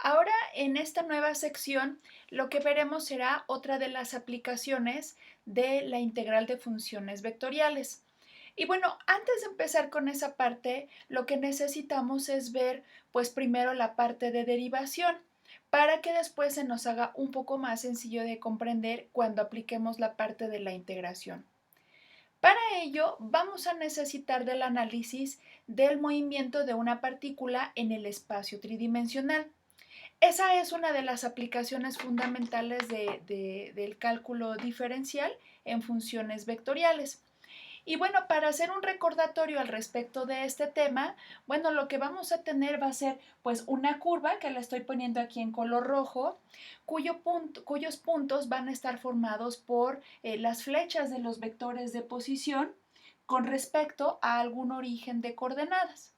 Ahora, en esta nueva sección, lo que veremos será otra de las aplicaciones de la integral de funciones vectoriales. Y bueno, antes de empezar con esa parte, lo que necesitamos es ver, pues primero la parte de derivación, para que después se nos haga un poco más sencillo de comprender cuando apliquemos la parte de la integración. Para ello, vamos a necesitar del análisis del movimiento de una partícula en el espacio tridimensional. Esa es una de las aplicaciones fundamentales del cálculo diferencial en funciones vectoriales. Y bueno, para hacer un recordatorio al respecto de este tema, bueno, lo que vamos a tener va a ser pues una curva que la estoy poniendo aquí en color rojo, cuyos puntos van a estar formados por las flechas de los vectores de posición con respecto a algún origen de coordenadas.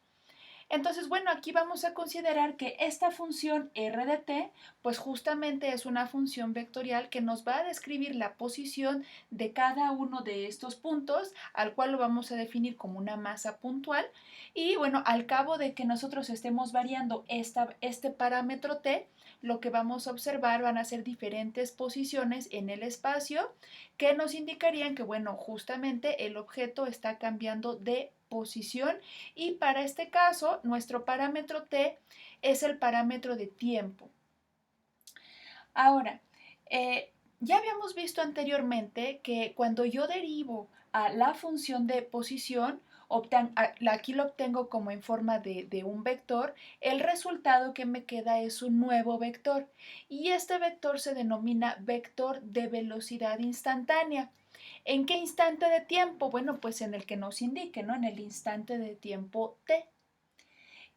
Entonces, bueno, aquí vamos a considerar que esta función r de t, pues justamente es una función vectorial que nos va a describir la posición de cada uno de estos puntos, al cual lo vamos a definir como una masa puntual. Y bueno, al cabo de que nosotros estemos variando este parámetro t, lo que vamos a observar van a ser diferentes posiciones en el espacio que nos indicarían que, bueno, justamente el objeto está cambiando de posición y para este caso nuestro parámetro t es el parámetro de tiempo. Ahora, ya habíamos visto anteriormente que cuando yo derivo a la función de posición, aquí lo obtengo como en forma de un vector, el resultado que me queda es un nuevo vector y este vector se denomina vector de velocidad instantánea. ¿En qué instante de tiempo? Bueno, pues en el que nos indique, ¿no? En el instante de tiempo t.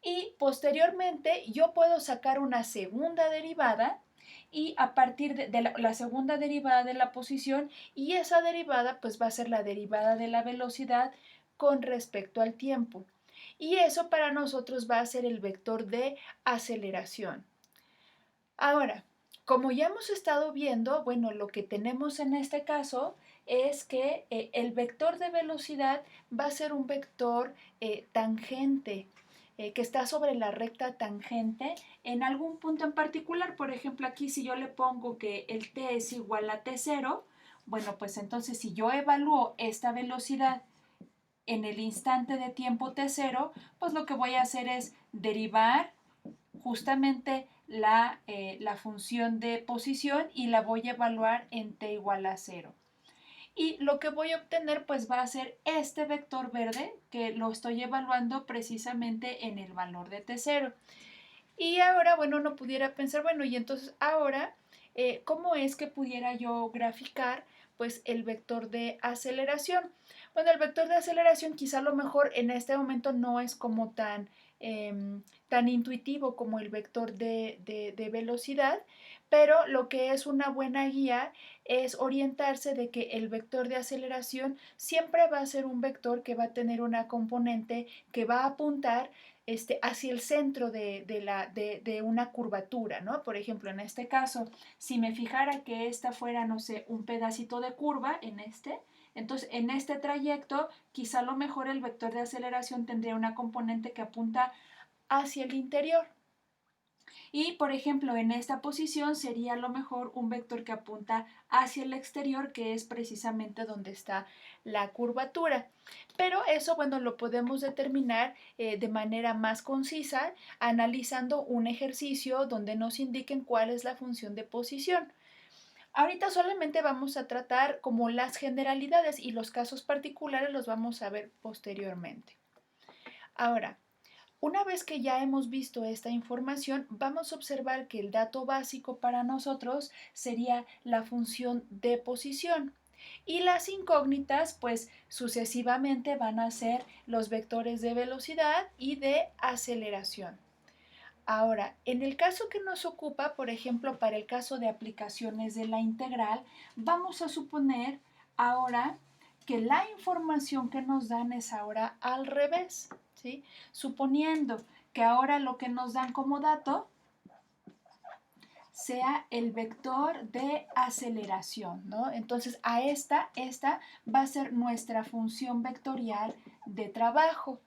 Y posteriormente yo puedo sacar una segunda derivada y a partir de la segunda derivada de la posición y esa derivada pues va a ser la derivada de la velocidad con respecto al tiempo. Y eso para nosotros va a ser el vector de aceleración. Ahora, como ya hemos estado viendo, bueno, lo que tenemos en este caso es que el vector de velocidad va a ser un vector tangente, que está sobre la recta tangente en algún punto en particular. Por ejemplo, aquí si yo le pongo que el t es igual a t0, bueno, pues entonces si yo evalúo esta velocidad en el instante de tiempo t0, pues lo que voy a hacer es derivar justamente la función de posición y la voy a evaluar en t igual a 0. Y lo que voy a obtener pues va a ser este vector verde que lo estoy evaluando precisamente en el valor de t0. Y ahora, bueno, uno pudiera pensar, bueno, y entonces ahora, ¿cómo es que pudiera yo graficar pues el vector de aceleración? Bueno, el vector de aceleración quizá a lo mejor en este momento no es como tan intuitivo como el vector de velocidad, pero lo que es una buena guía es orientarse de que el vector de aceleración siempre va a ser un vector que va a tener una componente que va a apuntar hacia el centro de una curvatura, ¿no? Por ejemplo, en este caso, si me fijara que esta fuera, no sé, un pedacito de curva entonces en este trayecto, quizá a lo mejor el vector de aceleración tendría una componente que apunta hacia el interior. Y, por ejemplo, en esta posición sería a lo mejor un vector que apunta hacia el exterior, que es precisamente donde está la curvatura. Pero eso, bueno, lo podemos determinar de manera más concisa analizando un ejercicio donde nos indiquen cuál es la función de posición. Ahorita solamente vamos a tratar como las generalidades y los casos particulares los vamos a ver posteriormente. Ahora, una vez que ya hemos visto esta información, vamos a observar que el dato básico para nosotros sería la función de posición. Y las incógnitas, pues sucesivamente van a ser los vectores de velocidad y de aceleración. Ahora, en el caso que nos ocupa, por ejemplo, para el caso de aplicaciones de la integral, vamos a suponer ahora que la información que nos dan es ahora al revés, ¿sí? Suponiendo que ahora lo que nos dan como dato sea el vector de aceleración, ¿no? Entonces, esta va a ser nuestra función vectorial de trabajo.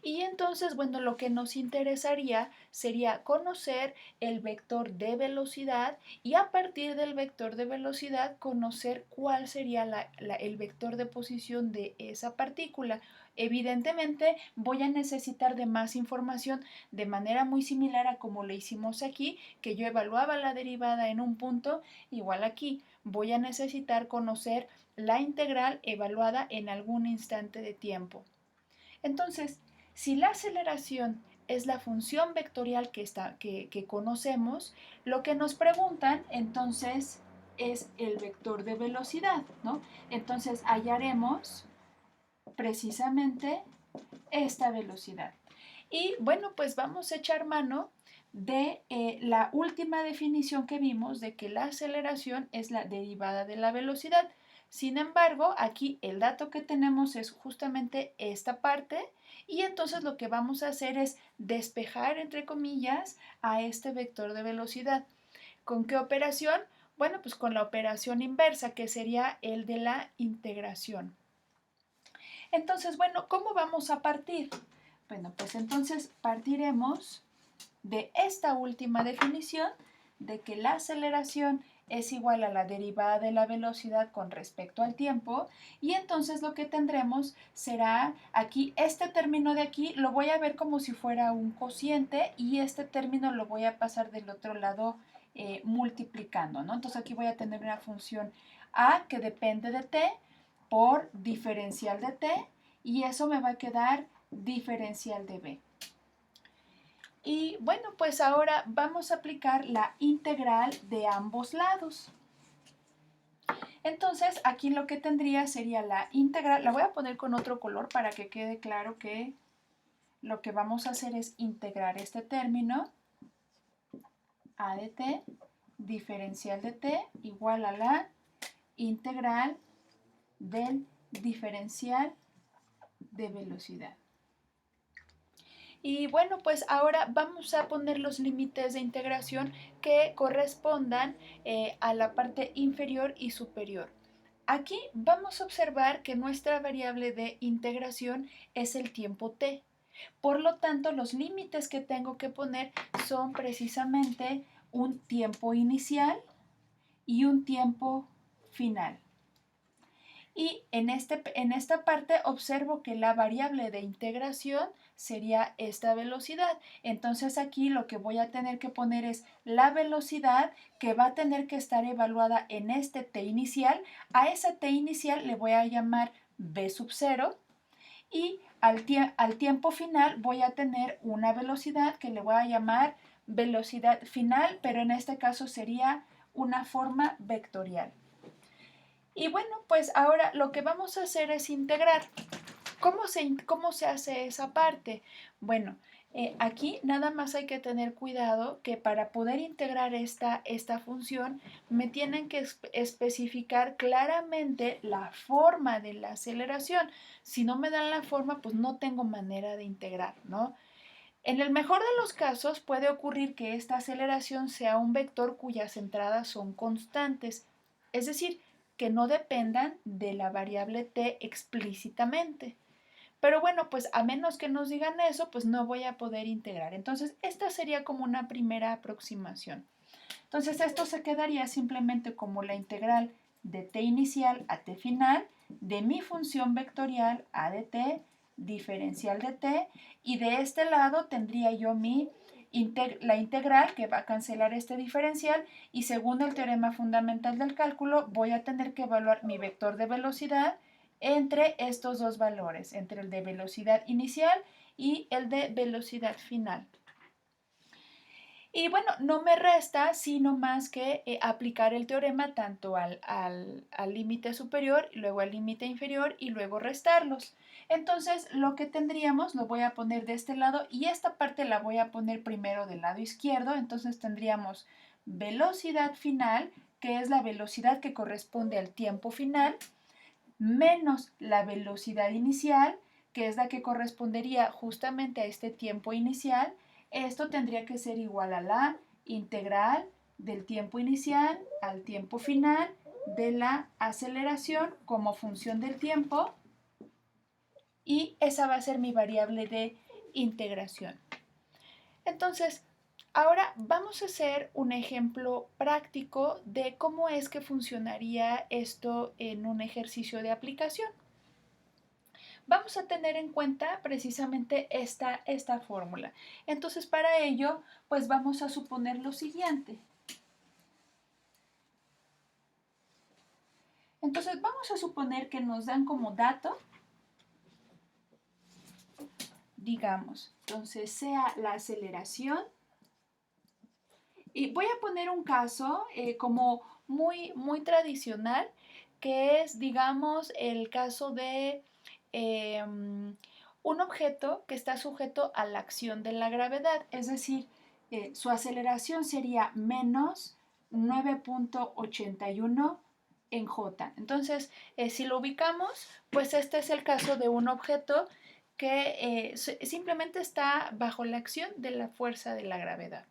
Y entonces, bueno, lo que nos interesaría sería conocer el vector de velocidad y a partir del vector de velocidad conocer cuál sería el vector de posición de esa partícula. Evidentemente voy a necesitar de más información de manera muy similar a como lo hicimos aquí, que yo evaluaba la derivada en un punto, igual aquí voy a necesitar conocer la integral evaluada en algún instante de tiempo. Entonces, si la aceleración es la función vectorial que conocemos, lo que nos preguntan entonces es el vector de velocidad, ¿no? Entonces hallaremos precisamente esta velocidad. Y bueno, pues vamos a echar mano de la última definición que vimos de que la aceleración es la derivada de la velocidad. Sin embargo, aquí el dato que tenemos es justamente esta parte y entonces lo que vamos a hacer es despejar, entre comillas, a este vector de velocidad. ¿Con qué operación? Bueno, pues con la operación inversa, que sería el de la integración. Entonces, bueno, ¿cómo vamos a partir? Bueno, pues entonces partiremos de esta última definición de que la aceleración es igual a la derivada de la velocidad con respecto al tiempo y entonces lo que tendremos será aquí, este término de aquí lo voy a ver como si fuera un cociente y este término lo voy a pasar del otro lado multiplicando, ¿no? Entonces aquí voy a tener una función a que depende de t por diferencial de t y eso me va a quedar diferencial de b. Y bueno, pues ahora vamos a aplicar la integral de ambos lados. Entonces, aquí lo que tendría sería la integral, la voy a poner con otro color para que quede claro que lo que vamos a hacer es integrar este término a de t, diferencial de t, igual a la integral del diferencial de velocidad. Y bueno, pues ahora vamos a poner los límites de integración que correspondan a la parte inferior y superior. Aquí vamos a observar que nuestra variable de integración es el tiempo t. Por lo tanto, los límites que tengo que poner son precisamente un tiempo inicial y un tiempo final. Y en esta parte observo que la variable de integración sería esta velocidad. Entonces aquí lo que voy a tener que poner es la velocidad que va a tener que estar evaluada en este t inicial. A esa t inicial le voy a llamar b sub 0 y al tiempo final voy a tener una velocidad que le voy a llamar velocidad final, pero en este caso sería una forma vectorial. Y bueno, pues ahora lo que vamos a hacer es integrar. ¿Cómo se hace esa parte? Bueno, aquí nada más hay que tener cuidado que para poder integrar esta función me tienen que especificar claramente la forma de la aceleración. Si no me dan la forma, pues no tengo manera de integrar, ¿no? En el mejor de los casos puede ocurrir que esta aceleración sea un vector cuyas entradas son constantes, es decir, que no dependan de la variable t explícitamente. Pero bueno, pues a menos que nos digan eso, pues no voy a poder integrar. Entonces, esta sería como una primera aproximación. Entonces, esto se quedaría simplemente como la integral de t inicial a t final de mi función vectorial a de t diferencial de t y de este lado tendría yo la integral que va a cancelar este diferencial y según el teorema fundamental del cálculo voy a tener que evaluar mi vector de velocidad entre estos dos valores, entre el de velocidad inicial y el de velocidad final. Y bueno, no me resta sino más que aplicar el teorema tanto al límite superior, luego al límite inferior y luego restarlos. Entonces, lo que tendríamos, lo voy a poner de este lado y esta parte la voy a poner primero del lado izquierdo. Entonces tendríamos velocidad final, que es la velocidad que corresponde al tiempo final, menos la velocidad inicial, que es la que correspondería justamente a este tiempo inicial. Esto tendría que ser igual a la integral del tiempo inicial al tiempo final de la aceleración como función del tiempo y esa va a ser mi variable de integración. Entonces, ahora vamos a hacer un ejemplo práctico de cómo es que funcionaría esto en un ejercicio de aplicación. Vamos a tener en cuenta precisamente esta fórmula. Entonces, para ello, pues vamos a suponer lo siguiente. Entonces, vamos a suponer que nos dan como dato, digamos, entonces sea la aceleración. Y voy a poner un caso como muy tradicional, que es, digamos, el caso de un objeto que está sujeto a la acción de la gravedad, es decir, su aceleración sería menos 9.81 en J. Entonces, si lo ubicamos, pues este es el caso de un objeto que simplemente está bajo la acción de la fuerza de la gravedad.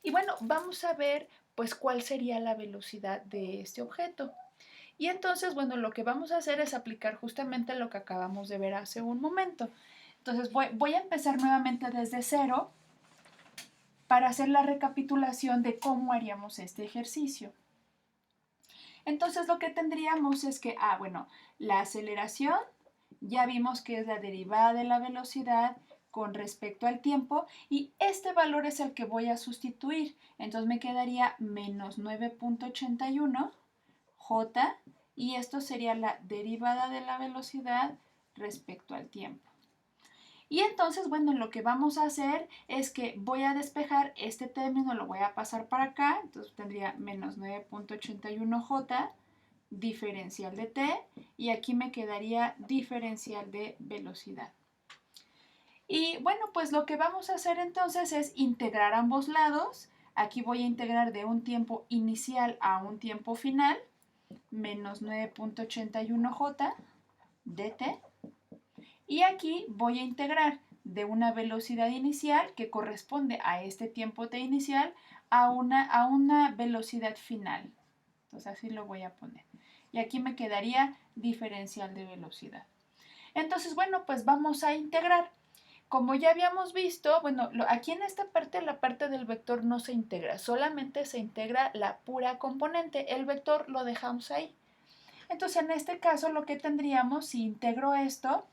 Y bueno, vamos a ver pues cuál sería la velocidad de este objeto. Y entonces, bueno, lo que vamos a hacer es aplicar justamente lo que acabamos de ver hace un momento. Entonces voy a empezar nuevamente desde cero para hacer la recapitulación de cómo haríamos este ejercicio. Entonces lo que tendríamos es que, bueno, la aceleración, ya vimos que es la derivada de la velocidad con respecto al tiempo y este valor es el que voy a sustituir. Entonces me quedaría menos 9.81 J y esto sería la derivada de la velocidad respecto al tiempo. Y entonces, bueno, lo que vamos a hacer es que voy a despejar este término, lo voy a pasar para acá, entonces tendría menos 9.81 J diferencial de t y aquí me quedaría diferencial de velocidad. Y bueno, pues lo que vamos a hacer entonces es integrar ambos lados. Aquí voy a integrar de un tiempo inicial a un tiempo final, menos 9.81 J dt. Y aquí voy a integrar de una velocidad inicial que corresponde a este tiempo t inicial a una velocidad final. Entonces así lo voy a poner. Y aquí me quedaría diferencial de velocidad. Entonces, bueno, pues vamos a integrar. Como ya habíamos visto, bueno, aquí en esta parte, la parte del vector no se integra, solamente se integra la pura componente. El vector lo dejamos ahí. Entonces, en este caso, lo que tendríamos, si integro esto,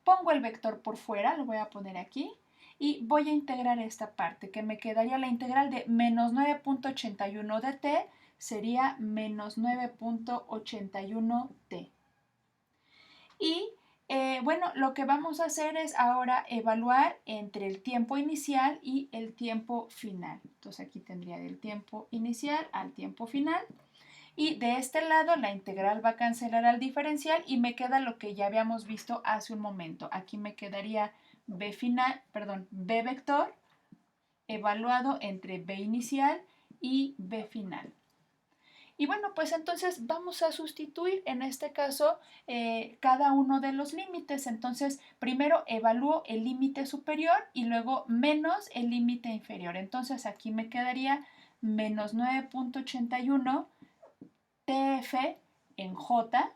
pongo el vector por fuera, lo voy a poner aquí, y voy a integrar esta parte, que me quedaría la integral de menos 9.81 de t, sería menos 9.81 t. Y bueno, lo que vamos a hacer es ahora evaluar entre el tiempo inicial y el tiempo final. Entonces aquí tendría del tiempo inicial al tiempo final. Y de este lado la integral va a cancelar al diferencial y me queda lo que ya habíamos visto hace un momento. Aquí me quedaría b vector evaluado entre b inicial y b final. Y bueno, pues entonces vamos a sustituir en este caso cada uno de los límites. Entonces, primero evalúo el límite superior y luego menos el límite inferior. Entonces, aquí me quedaría menos 9.81 TF en J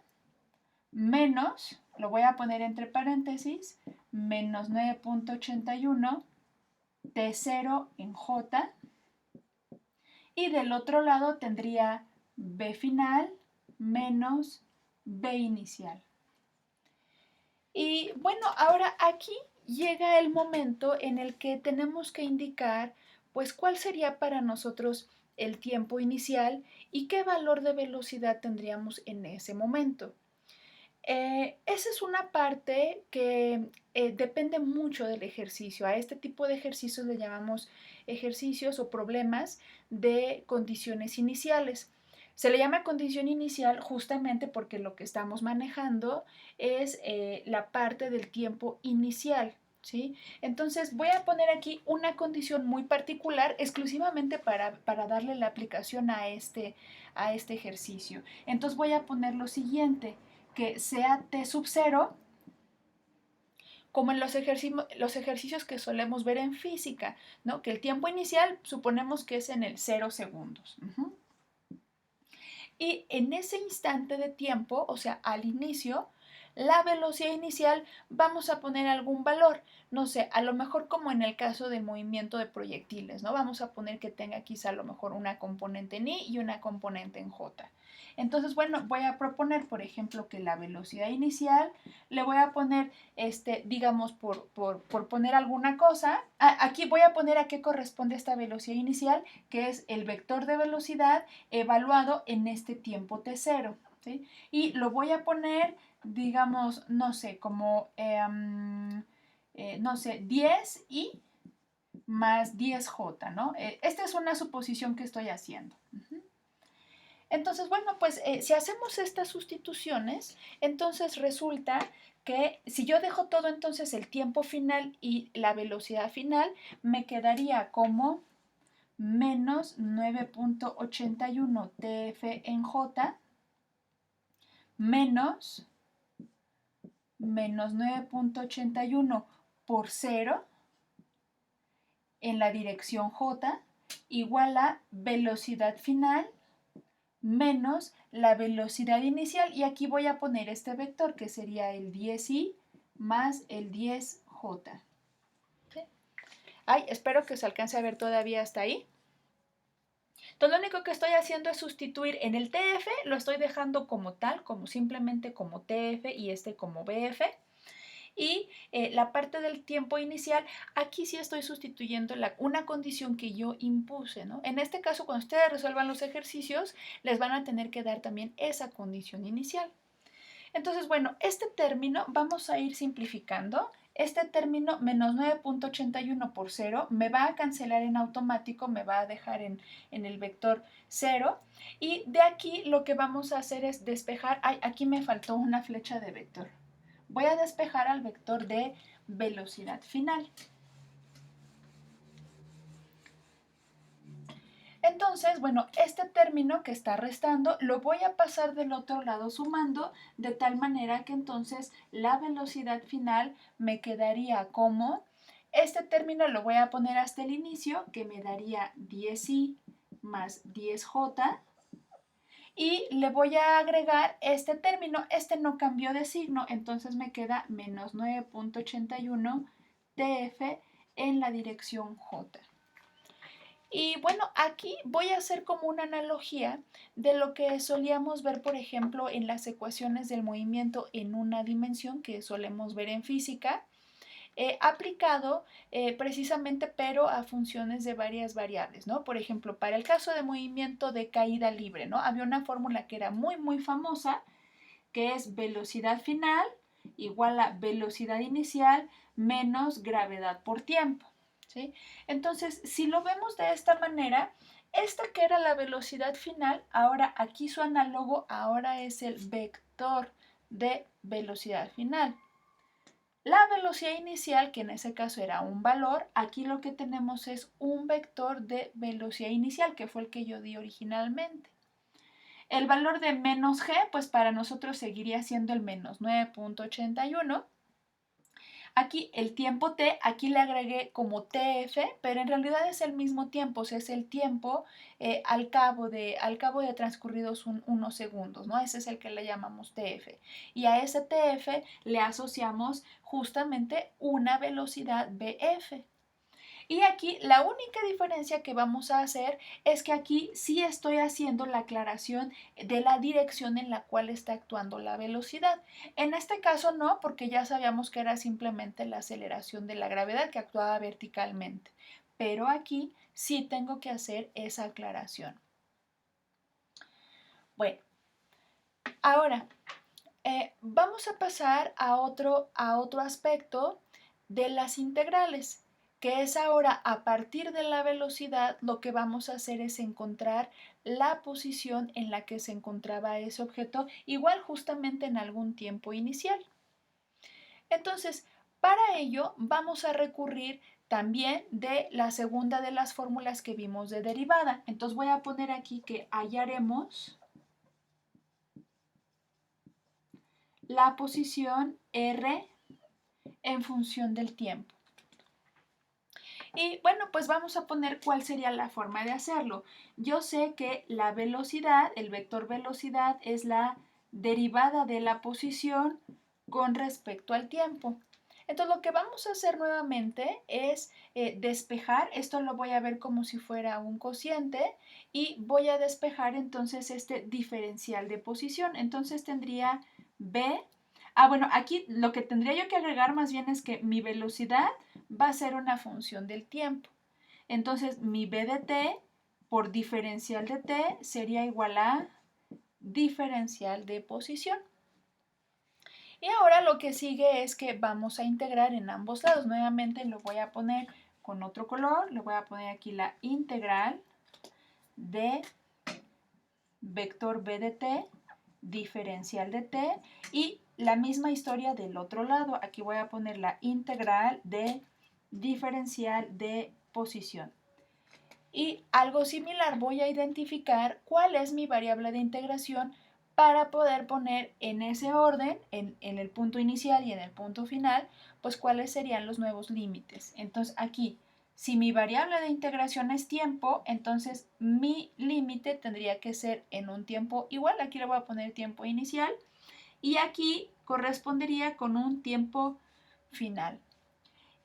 menos, lo voy a poner entre paréntesis, menos 9.81 T0 en J. Y del otro lado tendría B final menos B inicial. Y bueno, ahora aquí llega el momento en el que tenemos que indicar pues cuál sería para nosotros el tiempo inicial y qué valor de velocidad tendríamos en ese momento. Esa es una parte que depende mucho del ejercicio. A este tipo de ejercicios le llamamos ejercicios o problemas de condiciones iniciales. Se le llama condición inicial justamente porque lo que estamos manejando es la parte del tiempo inicial, ¿sí? Entonces voy a poner aquí una condición muy particular exclusivamente para darle la aplicación a este ejercicio. Entonces voy a poner lo siguiente, que sea t sub 0, como en los ejercicios que solemos ver en física, ¿no? Que el tiempo inicial suponemos que es en el 0 segundos. Y en ese instante de tiempo, o sea, al inicio, la velocidad inicial vamos a poner algún valor, no sé, a lo mejor como en el caso del movimiento de proyectiles, ¿no? Vamos a poner que tenga quizá a lo mejor una componente en I y una componente en J. Entonces, bueno, voy a proponer, por ejemplo, que la velocidad inicial le voy a poner, digamos, por poner alguna cosa, aquí voy a poner a qué corresponde esta velocidad inicial, que es el vector de velocidad evaluado en este tiempo t0, ¿sí? Y lo voy a poner, digamos, no sé, como, no sé, 10i más 10j, ¿no? Esta es una suposición que estoy haciendo. Entonces, bueno, pues si hacemos estas sustituciones, entonces resulta que si yo dejo todo entonces el tiempo final y la velocidad final, me quedaría como menos 9.81 TF en J menos 9.81 por 0 en la dirección J igual a velocidad final menos la velocidad inicial, y aquí voy a poner este vector que sería el 10i más el 10j. ¿Sí? Ay, espero que se alcance a ver todavía hasta ahí. Entonces lo único que estoy haciendo es sustituir en el TF, lo estoy dejando como tal, como simplemente como TF y este como BF. Y la parte del tiempo inicial, aquí sí estoy sustituyendo una condición que yo impuse, ¿no? En este caso, cuando ustedes resuelvan los ejercicios, les van a tener que dar también esa condición inicial. Entonces, bueno, este término vamos a ir simplificando. Este término, menos 9.81 por 0, me va a cancelar en automático, me va a dejar en el vector 0. Y de aquí lo que vamos a hacer es despejar. Ay, aquí me faltó una flecha de vector. Voy a despejar al vector de velocidad final. Entonces, bueno, este término que está restando lo voy a pasar del otro lado sumando, de tal manera que entonces la velocidad final me quedaría como, este término lo voy a poner hasta el inicio, que me daría 10i más 10j, y le voy a agregar este término, este no cambió de signo, entonces me queda menos 9.81 TF en la dirección J. Y bueno, aquí voy a hacer como una analogía de lo que solíamos ver, por ejemplo, en las ecuaciones del movimiento en una dimensión que solemos ver en física, aplicado precisamente pero a funciones de varias variables, ¿no? Por ejemplo, para el caso de movimiento de caída libre, ¿no? Había una fórmula que era muy, muy famosa, que es velocidad final igual a velocidad inicial menos gravedad por tiempo, ¿sí? Entonces, si lo vemos de esta manera, esta que era la velocidad final, ahora aquí su análogo ahora es el vector de velocidad final. La velocidad inicial, que en ese caso era un valor, aquí lo que tenemos es un vector de velocidad inicial, que fue el que yo di originalmente. El valor de menos g, pues para nosotros seguiría siendo el menos 9.81. Aquí el tiempo t, aquí le agregué como tf, pero en realidad es el mismo tiempo, o sea, es el tiempo al cabo de transcurridos unos segundos, ¿no? Ese es el que le llamamos tf. Y a ese tf le asociamos justamente una velocidad bf. Y aquí la única diferencia que vamos a hacer es que aquí sí estoy haciendo la aclaración de la dirección en la cual está actuando la velocidad. En este caso no, porque ya sabíamos que era simplemente la aceleración de la gravedad que actuaba verticalmente. Pero aquí sí tengo que hacer esa aclaración. Bueno, ahora vamos a pasar a otro aspecto de las integrales, que es ahora a partir de la velocidad lo que vamos a hacer es encontrar la posición en la que se encontraba ese objeto, igual justamente en algún tiempo inicial. Entonces, para ello vamos a recurrir también de la segunda de las fórmulas que vimos de derivada. Entonces voy a poner aquí que hallaremos la posición R en función del tiempo. Y bueno, pues vamos a poner cuál sería la forma de hacerlo. Yo sé que la velocidad, el vector velocidad, es la derivada de la posición con respecto al tiempo. Entonces lo que vamos a hacer nuevamente es despejar, esto lo voy a ver como si fuera un cociente y voy a despejar entonces este diferencial de posición. Entonces tendría b, bueno, aquí lo que tendría yo que agregar más bien es que mi velocidad va a ser una función del tiempo. Entonces mi b de t por diferencial de t sería igual a diferencial de posición. Y ahora lo que sigue es que vamos a integrar en ambos lados. Nuevamente lo voy a poner con otro color. Le voy a poner aquí la integral de vector b de t, diferencial de t, y la misma historia del otro lado. Aquí voy a poner la integral de diferencial de posición. Y algo similar, voy a identificar cuál es mi variable de integración para poder poner en ese orden, en el punto inicial y en el punto final, pues cuáles serían los nuevos límites. Entonces aquí, si mi variable de integración es tiempo, entonces mi límite tendría que ser en un tiempo igual. Aquí le voy a poner tiempo inicial y aquí correspondería con un tiempo final.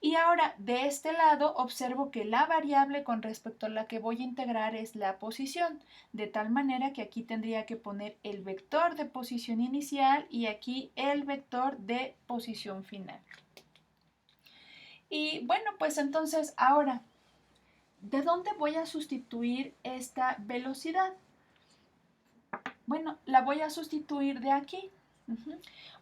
Y ahora, de este lado, observo que la variable con respecto a la que voy a integrar es la posición, de tal manera que aquí tendría que poner el vector de posición inicial y aquí el vector de posición final. Y bueno, pues entonces ahora, ¿de dónde voy a sustituir esta velocidad? Bueno, la voy a sustituir de aquí.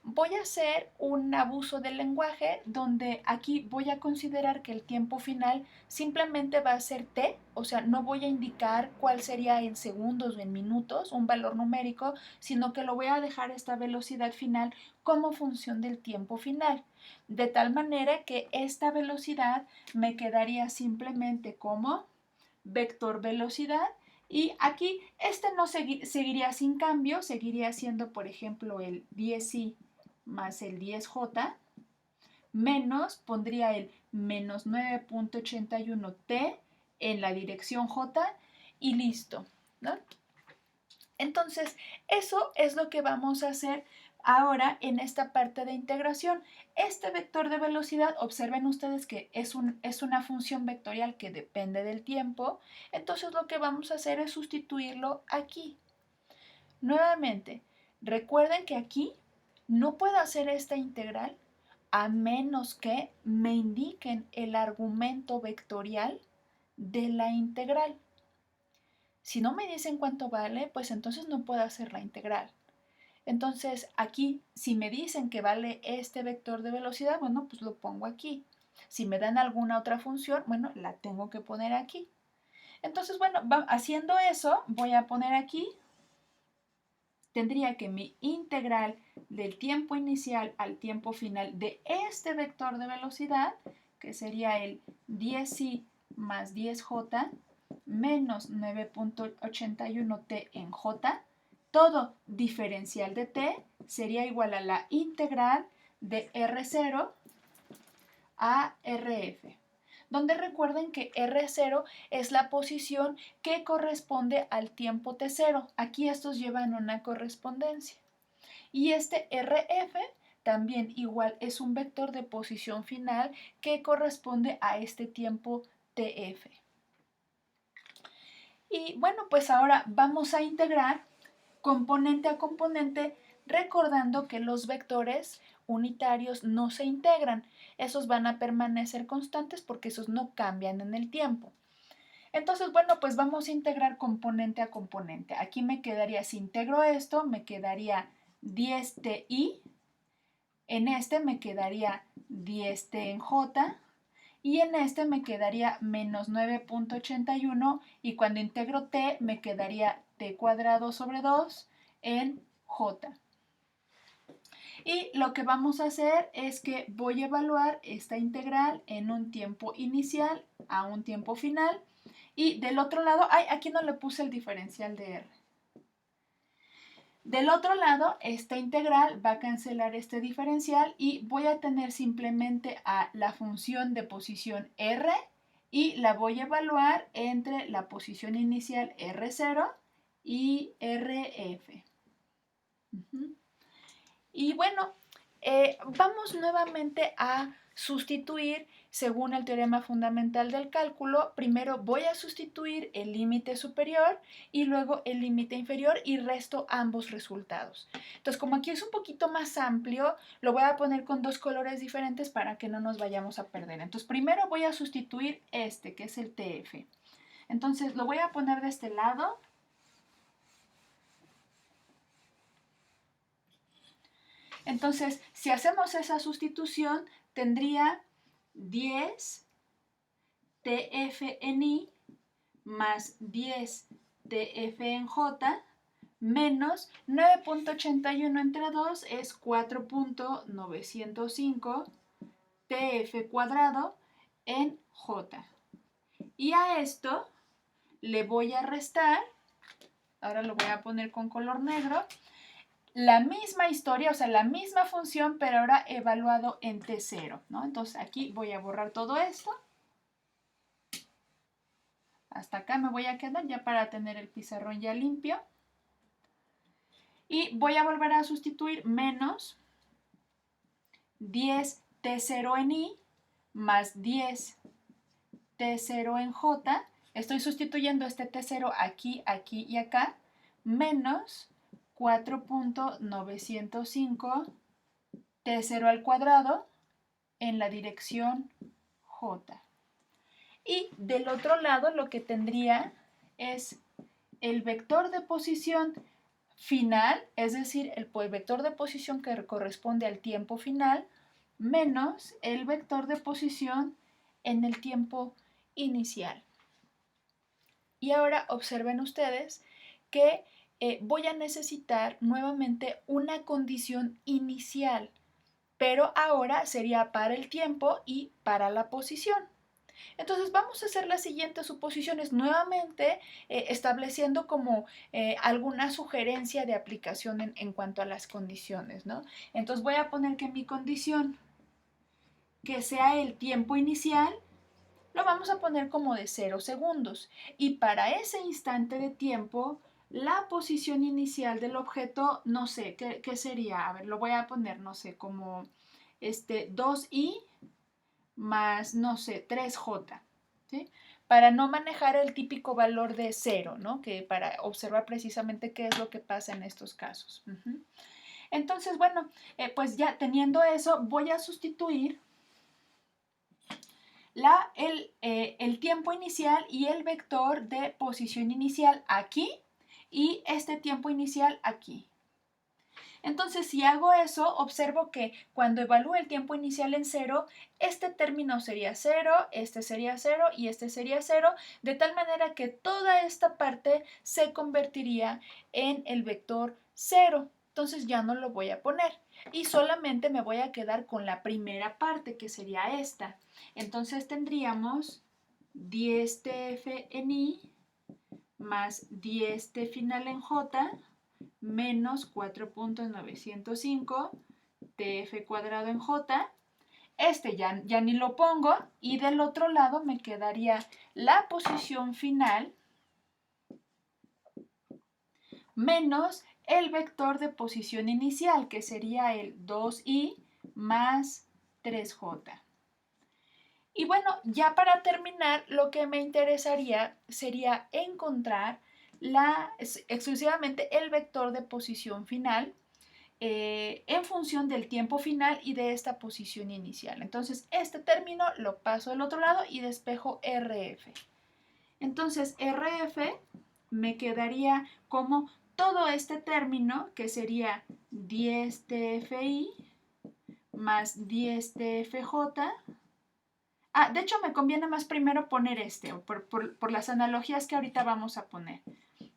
Voy a hacer un abuso del lenguaje donde aquí voy a considerar que el tiempo final simplemente va a ser t, o sea, no voy a indicar cuál sería en segundos o en minutos, un valor numérico, sino que lo voy a dejar esta velocidad final como función del tiempo final, de tal manera que esta velocidad me quedaría simplemente como vector velocidad. Y aquí este no seguiría sin cambio, seguiría siendo, por ejemplo, el 10i más el 10j, menos, pondría el menos 9.81t en la dirección j y listo, ¿no? Entonces, eso es lo que vamos a hacer ahora en esta parte de integración. Este vector de velocidad, observen ustedes que es una función vectorial que depende del tiempo, entonces lo que vamos a hacer es sustituirlo aquí. Nuevamente, recuerden que aquí no puedo hacer esta integral a menos que me indiquen el argumento vectorial de la integral. Si no me dicen cuánto vale, pues entonces no puedo hacer la integral. Entonces aquí, si me dicen que vale este vector de velocidad, bueno, pues lo pongo aquí. Si me dan alguna otra función, bueno, la tengo que poner aquí. Entonces, bueno, haciendo eso, voy a poner aquí, tendría que mi integral del tiempo inicial al tiempo final de este vector de velocidad, que sería el 10i más 10j, menos 9.81t en j, todo diferencial de t sería igual a la integral de R0 a RF, donde recuerden que R0 es la posición que corresponde al tiempo T0. Aquí estos llevan una correspondencia. Y este RF también igual es un vector de posición final que corresponde a este tiempo TF. Y bueno, pues ahora vamos a integrar componente a componente, recordando que los vectores unitarios no se integran. Esos van a permanecer constantes porque esos no cambian en el tiempo. Entonces, bueno, pues vamos a integrar componente a componente. Aquí me quedaría, si integro esto, me quedaría 10ti. En este me quedaría 10t en j. Y en este me quedaría menos 9.81 y cuando integro t me quedaría t cuadrado sobre 2 en j. Y lo que vamos a hacer es que voy a evaluar esta integral en un tiempo inicial a un tiempo final. Y del otro lado, aquí no le puse el diferencial de r. Del otro lado, esta integral va a cancelar este diferencial y voy a tener simplemente a la función de posición r y la voy a evaluar entre la posición inicial R0 y RF. Y bueno, vamos nuevamente a sustituir según el teorema fundamental del cálculo. Primero voy a sustituir el límite superior y luego el límite inferior y resto ambos resultados. Entonces, como aquí es un poquito más amplio, lo voy a poner con dos colores diferentes para que no nos vayamos a perder. Entonces, primero voy a sustituir este, que es el TF. Entonces, lo voy a poner de este lado. Entonces, si hacemos esa sustitución, tendría 10 TF en I más 10 TF en J menos 9.81 entre 2 es 4.905 TF cuadrado en J. Y a esto le voy a restar, ahora lo voy a poner con color negro, la misma historia, o sea, la misma función, pero ahora evaluado en T0, ¿no? Entonces aquí voy a borrar todo esto. Hasta acá me voy a quedar ya para tener el pizarrón ya limpio. Y voy a volver a sustituir menos 10 T0 en I más 10 T0 en J. Estoy sustituyendo este T0 aquí, aquí y acá, menos 4.905 T0 al cuadrado en la dirección J. Y del otro lado lo que tendría es el vector de posición final, es decir, el vector de posición que corresponde al tiempo final, menos el vector de posición en el tiempo inicial. Y ahora observen ustedes que voy a necesitar nuevamente una condición inicial, pero ahora sería para el tiempo y para la posición. Entonces vamos a hacer las siguientes suposiciones, nuevamente estableciendo como alguna sugerencia de aplicación en cuanto a las condiciones, ¿no? Entonces voy a poner que mi condición, que sea el tiempo inicial, lo vamos a poner como de 0 segundos. Y para ese instante de tiempo, la posición inicial del objeto, no sé, ¿qué sería? A ver, lo voy a poner, no sé, como 2i más, no sé, 3j, ¿sí? Para no manejar el típico valor de 0, ¿no? Que para observar precisamente qué es lo que pasa en estos casos. Entonces, bueno, pues ya teniendo eso, voy a sustituir el tiempo inicial y el vector de posición inicial aquí y este tiempo inicial aquí. Entonces, si hago eso, observo que cuando evalúo el tiempo inicial en 0, este término sería 0, este sería 0 y este sería 0, de tal manera que toda esta parte se convertiría en el vector 0. Entonces ya no lo voy a poner y solamente me voy a quedar con la primera parte, que sería esta. Entonces tendríamos 10TF en I más 10T final en J menos 4.905 TF cuadrado en J. Este ya ni lo pongo y del otro lado me quedaría la posición final menos el vector de posición inicial, que sería el 2i más 3j. Y bueno, ya para terminar, lo que me interesaría sería encontrar exclusivamente el vector de posición final en función del tiempo final y de esta posición inicial. Entonces, este término lo paso al otro lado y despejo RF. Entonces, RF me quedaría como todo este término, que sería 10 TFI más 10 TFJ. De hecho, me conviene más primero poner por las analogías que ahorita vamos a poner.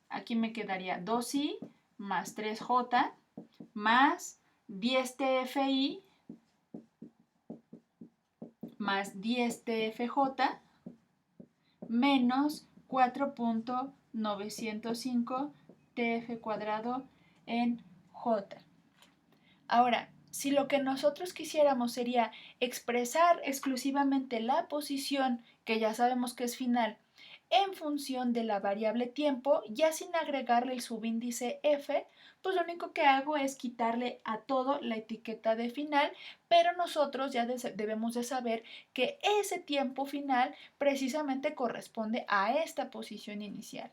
Aquí me quedaría 2i más 3j más 10 TFI más 10 TFJ menos 4.905 TF cuadrado en J. Ahora, si lo que nosotros quisiéramos sería expresar exclusivamente la posición, que ya sabemos que es final, en función de la variable tiempo, ya sin agregarle el subíndice f, pues lo único que hago es quitarle a todo la etiqueta de final, pero nosotros ya debemos de saber que ese tiempo final precisamente corresponde a esta posición inicial.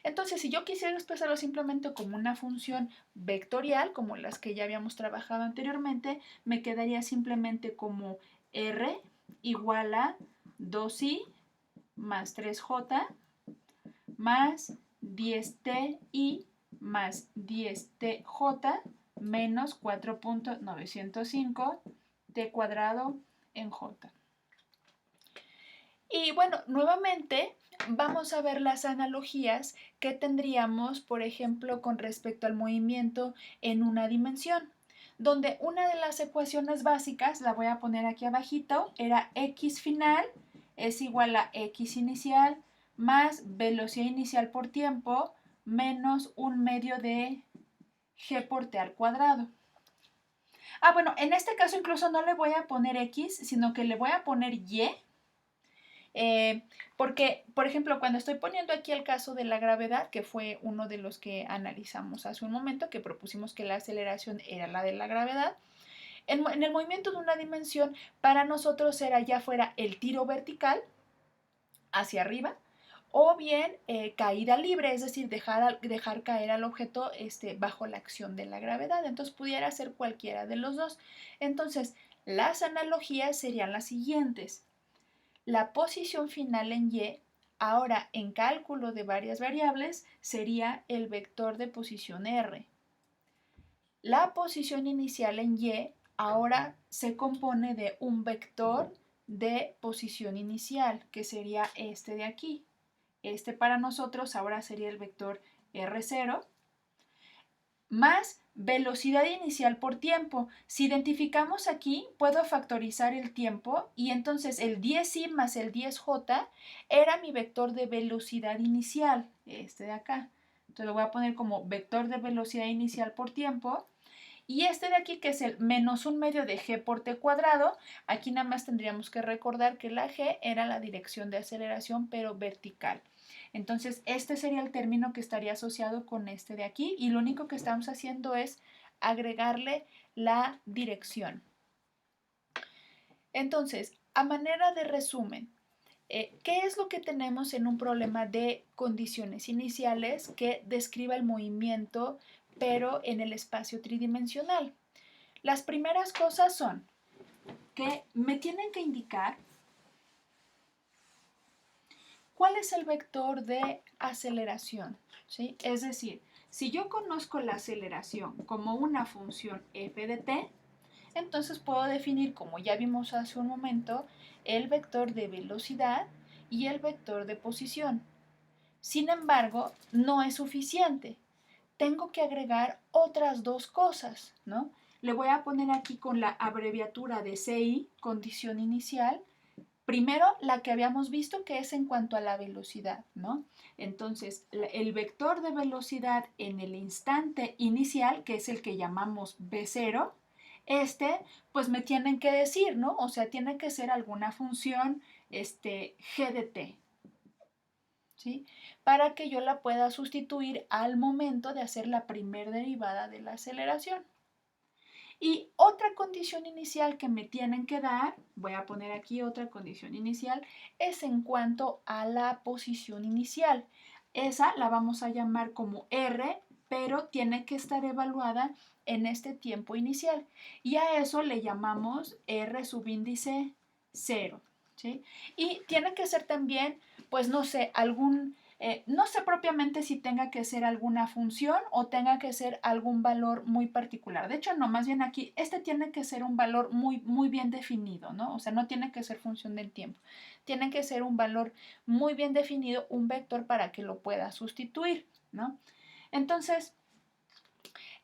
Entonces, si yo quisiera expresarlo simplemente como una función vectorial, como las que ya habíamos trabajado anteriormente, me quedaría simplemente como r igual a 2i más 3j más 10ti más 10tj menos 4.905 t cuadrado en j. Y bueno, nuevamente vamos a ver las analogías que tendríamos, por ejemplo, con respecto al movimiento en una dimensión, donde una de las ecuaciones básicas, la voy a poner aquí abajito, era x final es igual a x inicial más velocidad inicial por tiempo menos un medio de g por t al cuadrado. Bueno, en este caso incluso no le voy a poner x, sino que le voy a poner y, porque, por ejemplo, cuando estoy poniendo aquí el caso de la gravedad, que fue uno de los que analizamos hace un momento, que propusimos que la aceleración era la de la gravedad, en el movimiento de una dimensión, para nosotros era ya fuera el tiro vertical hacia arriba, o bien caída libre, es decir, dejar caer al objeto bajo la acción de la gravedad. Entonces pudiera ser cualquiera de los dos. Entonces, las analogías serían las siguientes. La posición final en y, ahora en cálculo de varias variables, sería el vector de posición r. La posición inicial en y ahora se compone de un vector de posición inicial, que sería este de aquí. Este para nosotros ahora sería el vector r0, más velocidad inicial por tiempo. Si identificamos aquí, puedo factorizar el tiempo y entonces el 10i más el 10j era mi vector de velocidad inicial, este de acá. Entonces lo voy a poner como vector de velocidad inicial por tiempo. Y este de aquí, que es el menos un medio de g por t cuadrado, aquí nada más tendríamos que recordar que la g era la dirección de aceleración, pero vertical. Entonces, este sería el término que estaría asociado con este de aquí y lo único que estamos haciendo es agregarle la dirección. Entonces, a manera de resumen, ¿qué es lo que tenemos en un problema de condiciones iniciales que describa el movimiento, pero en el espacio tridimensional? Las primeras cosas son que me tienen que indicar cuál es el vector de aceleración, ¿sí? Es decir, si yo conozco la aceleración como una función f de t, entonces puedo definir, como ya vimos hace un momento, el vector de velocidad y el vector de posición. Sin embargo, no es suficiente. Tengo que agregar otras dos cosas, ¿no? Le voy a poner aquí con la abreviatura de CI, condición inicial. Primero, la que habíamos visto, que es en cuanto a la velocidad, ¿no? Entonces, el vector de velocidad en el instante inicial, que es el que llamamos V0, pues me tienen que decir, ¿no? O sea, tiene que ser alguna función, g de t, ¿sí? Para que yo la pueda sustituir al momento de hacer la primer derivada de la aceleración. Y otra condición inicial que me tienen que dar, voy a poner aquí otra condición inicial, es en cuanto a la posición inicial. Esa la vamos a llamar como R, pero tiene que estar evaluada en este tiempo inicial. Y a eso le llamamos R subíndice 0, ¿sí? Y tiene que ser también, pues no sé, no sé propiamente si tenga que ser alguna función o tenga que ser algún valor muy particular. De hecho, no, más bien aquí, tiene que ser un valor muy, muy bien definido, ¿no? O sea, no tiene que ser función del tiempo. Tiene que ser un valor muy bien definido, un vector para que lo pueda sustituir, ¿no? Entonces,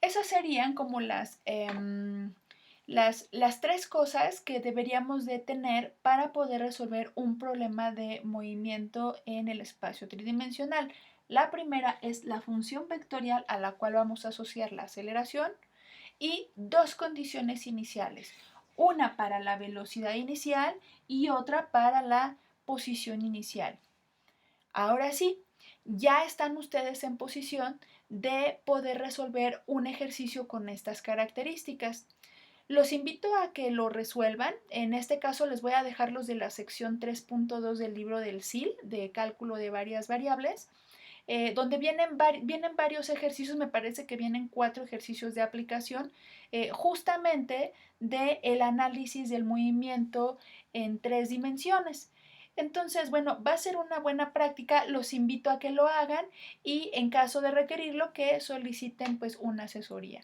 esas serían como las tres cosas que deberíamos de tener para poder resolver un problema de movimiento en el espacio tridimensional. La primera es la función vectorial a la cual vamos a asociar la aceleración y dos condiciones iniciales, una para la velocidad inicial y otra para la posición inicial. Ahora sí, ya están ustedes en posición de poder resolver un ejercicio con estas características. Los invito a que lo resuelvan. En este caso les voy a dejar los de la sección 3.2 del libro del SIL, de cálculo de varias variables, donde vienen varios ejercicios, me parece que vienen 4 ejercicios de aplicación, justamente del análisis del movimiento en 3 dimensiones. Entonces, bueno, va a ser una buena práctica, los invito a que lo hagan y en caso de requerirlo, que soliciten pues una asesoría.